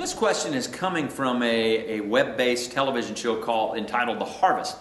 this question is coming from a web-based television show entitled The Harvest.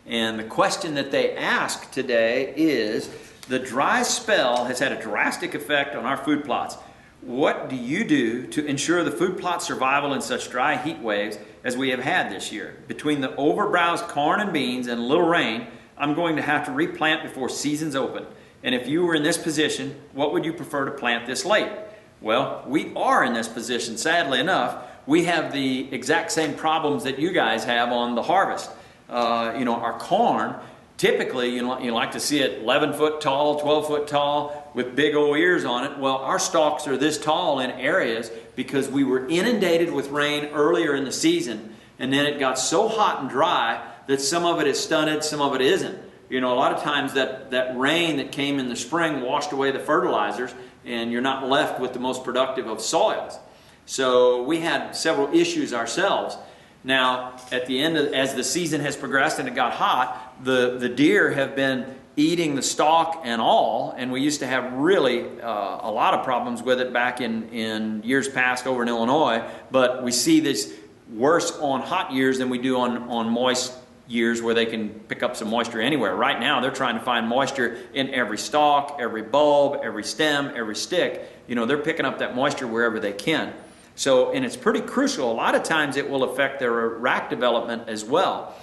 And the question that they ask today is, the dry spell has had a drastic effect on our food plots. What do you do to ensure the food plot survival in such dry heat waves as we have had this year? Between the overbrowsed corn and beans and little rain, I'm going to have to replant before season's open. And if you were in this position, what would you prefer to plant this late? Well, we are in this position, sadly enough. We have the exact same problems that you guys have on the harvest. Our corn, typically you like to see it 11 foot tall, 12 foot tall with big old ears on it. Well, our stalks are this tall in areas because we were inundated with rain earlier in the season, and then it got so hot and dry that some of it is stunted, some of it isn't. A lot of times that rain that came in the spring washed away the fertilizers, and you're not left with the most productive of soils. So we had several issues ourselves. Now, at the end, as the season has progressed and it got hot, the deer have been eating the stalk and all, and we used to have really a lot of problems with it back in years past over in Illinois, but we see this worse on hot years than we do on moist years where they can pick up some moisture anywhere. Right now, they're trying to find moisture in every stalk, every bulb, every stem, every stick. They're picking up that moisture wherever they can. And it's pretty crucial. A lot of times it will affect their rack development as well,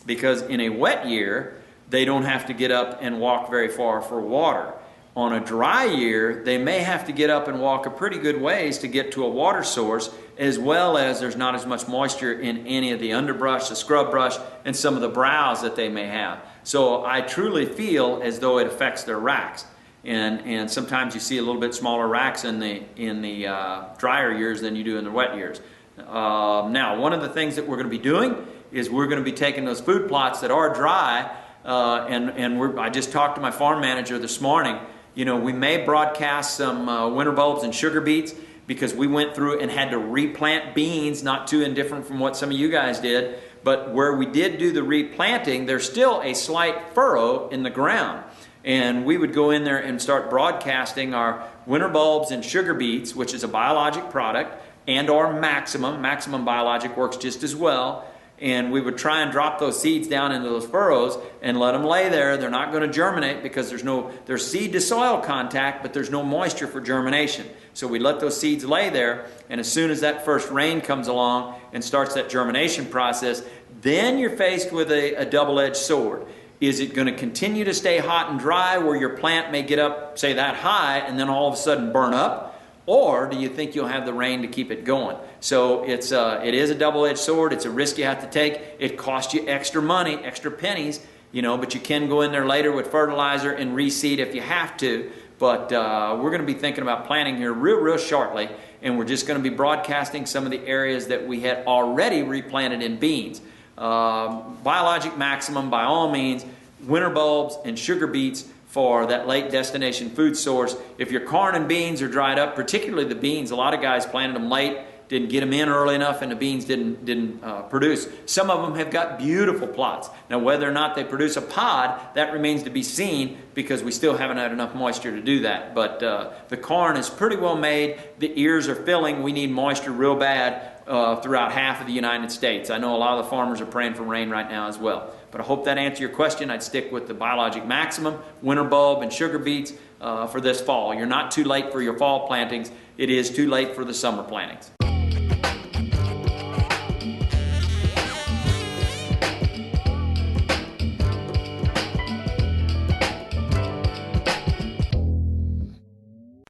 because in a wet year, they don't have to get up and walk very far for water. On a dry year, they may have to get up and walk a pretty good ways to get to a water source, as well as there's not as much moisture in any of the underbrush, the scrub brush, and some of the browse that they may have. So I truly feel as though it affects their racks. And sometimes you see a little bit smaller racks in the drier years than you do in the wet years. Now, one of the things that we're going to be doing is we're going to be taking those food plots that are dry, I just talked to my farm manager this morning. We may broadcast some winter bulbs and sugar beets, because we went through and had to replant beans, not too indifferent from what some of you guys did. But where we did do the replanting, there's still a slight furrow in the ground. And we would go in there and start broadcasting our winter bulbs and sugar beets, which is a biologic product, and our Maximum. Maximum Biologic works just as well. And we would try and drop those seeds down into those furrows and let them lay there. They're not going to germinate because there's seed to soil contact, but there's no moisture for germination. So we let those seeds lay there, and as soon as that first rain comes along and starts that germination process, then you're faced with a double-edged sword. Is it going to continue to stay hot and dry where your plant may get up, say, that high, and then all of a sudden burn up? Or do you think you'll have the rain to keep it going? So it is a double-edged sword. It's a risk you have to take. It costs you extra money, extra pennies, but you can go in there later with fertilizer and reseed if you have to. But we're going to be thinking about planting here real shortly, and we're just going to be broadcasting some of the areas that we had already replanted in beans. Biologic Maximum, by all means, winter bulbs and sugar beets for that late destination food source. If your corn and beans are dried up, particularly the beans, a lot of guys planted them late, didn't get them in early enough, and the beans didn't produce. Some of them have got beautiful plots. Now, whether or not they produce a pod, that remains to be seen, because we still haven't had enough moisture to do that. But the corn is pretty well made. The ears are filling. We need moisture real bad throughout half of the United States. I know a lot of the farmers are praying for rain right now as well. But I hope that answered your question. I'd stick with the Biologic Maximum, winter bulb, and sugar beets for this fall. You're not too late for your fall plantings. It is too late for the summer plantings.